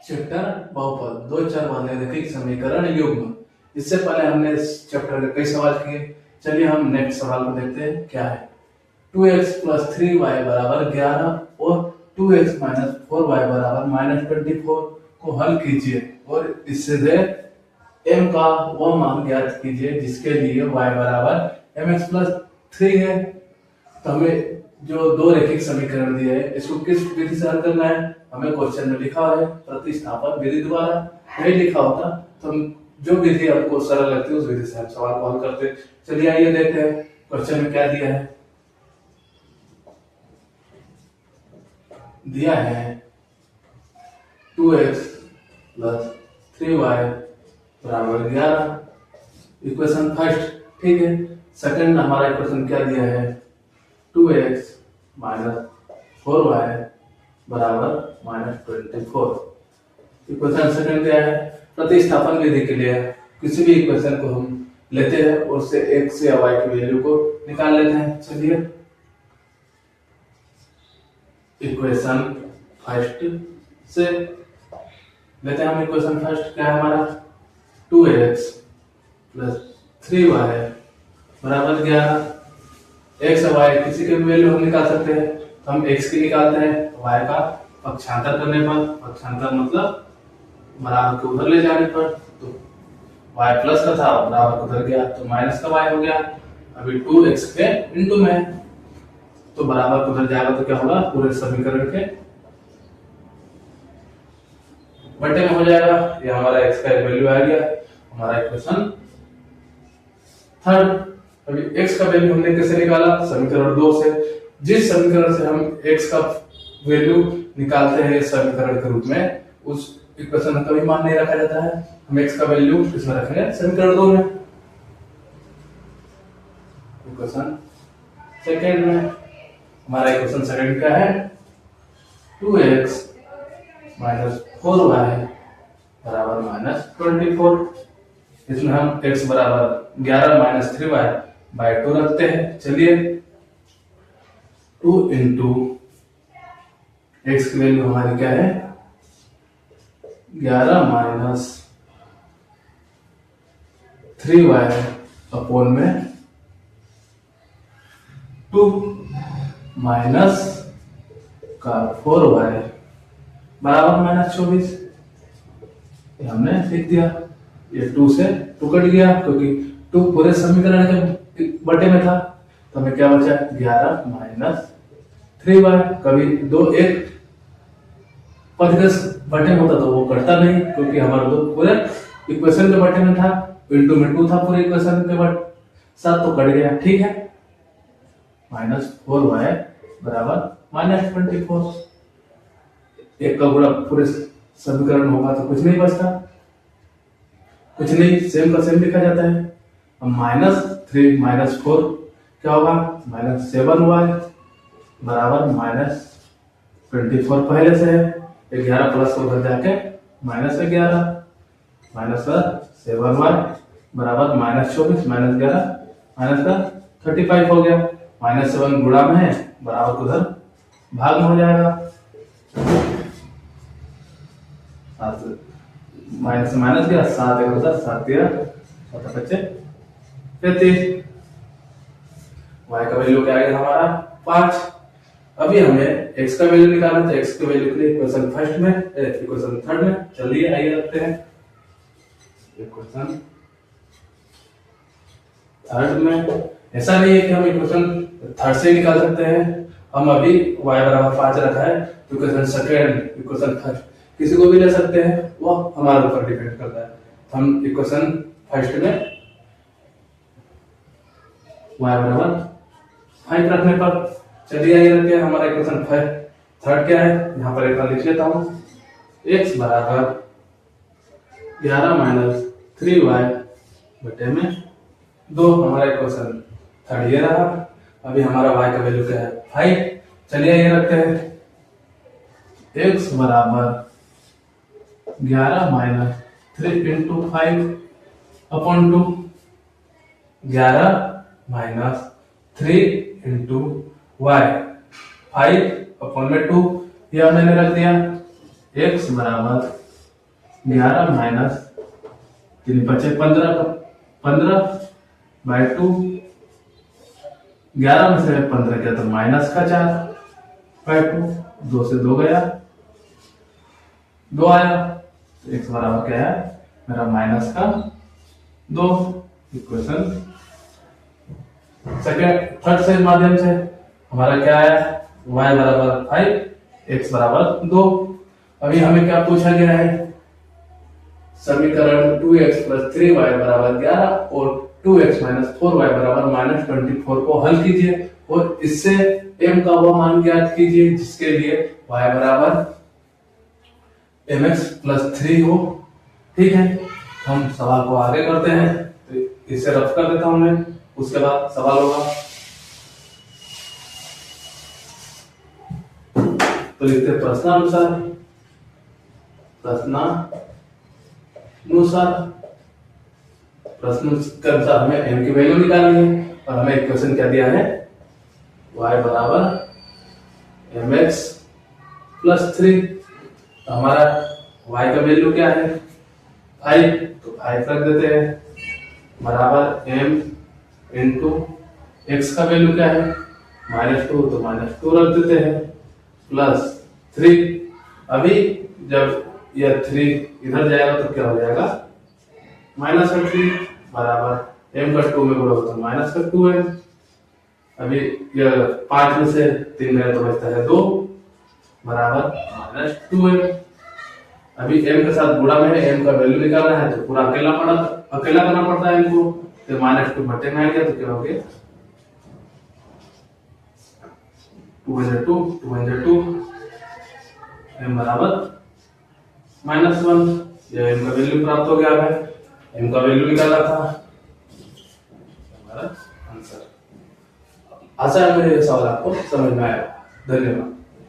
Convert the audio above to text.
Chapter बहुपद दो चर वाले रैखिक समीकरण युग्म। इससे पहले हमने इस चैप्टर के कई सवाल किए। चलिए हम नेक्स्ट सवाल को देखते हैं क्या है। 2x + 3y = 11 और 2x - 4y = -24 को हल कीजिए और इससे दे m का वह मान ज्ञात कीजिए जिसके लिए y = mx + 3 है। तो हमें जो दो रैखिक समीकरण दिए है इसको किस विधि से हल करना है, हमें क्वेश्चन में लिखा है प्रतिस्थापन विधि द्वारा। नहीं लिखा होता तो हम जो विधि आपको सरल लगती है उस विधि से हम सवाल को हल करते हैं। चलिए आइए देखते हैं क्वेश्चन में क्या दिया है। दिया है 2x + 3y = 11 इक्वेशन फर्स्ट, ठीक है। सेकंड हमारा इक्वेशन क्या दिया है, 2x - 4y = -24 इक्वेशन सेकंड दिया है। प्रतिस्थापन विधि के लिए किसी भी इक्वेशन को हम लेते हैं और उससे x या y की वैल्यू को निकाल लेते हैं। चलिए इक्वेशन फर्स्ट से लेते हैं हम। इक्वेशन फर्स्ट क्या है हमारा, 2x + 3y = 11। x और y किसी के भी वैल्यू हम निकाल सकते हैं। तो हम x की निकालते हैं, y का पक्षांतर करने पर, पक्षांतर मतलब बराबर को उधर ले जाने पर, तो y प्लस का था बराबर को उधर गया तो माइनस का y हो गया। अभी 2x के इनटू में तो बराबर को उधर जाएगा तो क्या होगा, पूरे समीकरण के बटे में हो जाएगा। ये हमारा x का वैल्यू आ गया, हमारा इक्वेशन थर्ड। अभी x का वैल्यू हमने कैसे निकाला, समीकरण 2 से। जिस समीकरण से हम x का वैल्यू निकालते हैं समीकरण के रूप में, उस इक्वेशन में कभी मान नहीं रखा जाता है। हम x का वैल्यू इसमें रखेंगे समीकरण 2 में। इक्वेशन सेकंड में हमारा इक्वेशन सेकंड क्या है, 2x - 4y = -24। इसमें हम x = 11 - 3y/2 रखते हैं। चलिए 2 × x की वैल्यू हमारी क्या है, 11 - 3y/2 माइनस का 4y = -24। ये हमने लिख दिया। ये 2 से 2 कट गया क्योंकि 2 पूरे समीकरण के बटे में था, तो हमें क्या बचा, 11 - 3y। कभी 2 एक पद के बटे में होता तो वो कटता नहीं, क्योंकि हमारा 2 पूरे इक्वेशन के बटे में था, इनटू में 2 था पूरे इक्वेशन के बटे साथ, तो कट गया, ठीक है। -4y = -24। एक का गुणा पूरे समीकरण होगा तो कुछ नहीं बचता, कुछ नहीं, सेम का सेम लिखा जाता है। अब -3 - 4 क्या होगा, -7y = -24 पहले से है। 11 प्लस उधर जाके -11 -7y = -24 -11 -35 हो गया। -7 गुणा में है, बराबर को उधर भाग में हो जाएगा। माइनस माइनस गया, 7 1 होता, 7 13 बच्चे 33। y का वैल्यू क्या आएगा हमारा 5। अभी हमें x का वैल्यू निकालना है, तो x की वैल्यू के लिए इक्वेशन फर्स्ट में, इक्वेशन थर्ड में। चलिए आइए रखते हैं इक्वेशन थर्ड में। ऐसा नहीं है कि हम इक्वेशन थर्ड से निकाल सकते हैं। हम अभी y = 5 रखा है, तो इक्वेशन सेकंड, इक्वेशन थर्ड किसी को भी ले सकते हैं, वो हमारे ऊपर डिपेंड करता है। तो हम इक्वेशन फर्स्ट में y = 5 रखने पर, चलिए आइए रखते हैं हमारा इक्वेशन थर्ड क्या है, यहाँ पर एक बार लिख लेता हूँ। x = 11 - 3y/2 हमारा इक्वेशन थर्ड ये रहा। अभी हमारा y का वैल्यू क्या है 5। चलिए ये रखते हैं, x = 11 - 3 × 5/2 11 - 3 × y 5/2 यह मैंने रख दिया। x = 11 माइनस 3 बचे 15 का 15/2। 11 में से 15 किया तो माइनस का 4/2। 2 से 2 गया, 2 आया तो x बराबर क्या है मेरा माइनस का 2। इक्वेशन सेकेंड थर्ड से माध्यम से हमारा क्या है y बराबर 5 x बराबर 2। अभी हमें क्या पूछा गया है, समीकरण 2x + 3y बराबर 11 और 2x - 4y बराबर -24 को हल कीजिए और इससे m का वो मान ज्ञात कीजिए जिसके लिए y बराबर mx + 3 हो। ठीक है, हम सवाल को आगे करते हैं। तो इसे रफ कर देता हूं मैं, उसके बाद सवाल होगा। तो लिखते हैं प्रश्नानुसार प्रश्न के अनुसार हमें m की वैल्यू निकालनी है और हमें इक्वेशन क्या दिया है y बराबर mx + 3। तो हमारा y का वैल्यू क्या है 5, तो 5 रख देते हैं बराबर m इंटू x का वैल्यू क्या है -2, तो -2 रख देते हैं प्लस 3। अभी जब यह 3 इधर जाएगा तो क्या हो जाएगा -3 बराबर m का 2 में गुणा होता है -2m। अभी यह 5 में से 3 गया तो बचता है 2 बराबर -2m। अभी m के साथ गुणा में है, m का वैल्यू निकालना है तो पूरा अकेला करना पड़ता है m को। तो -2 बटे में आ गया तो क्या हो गया 2 m बराबर -1। यह m का वैल्यू प्राप्त हो गया है, m का वैल्यू निकाला था हमारा आंसर। आशा है मेरे सवाल आपको समझ में आया। धन्यवाद।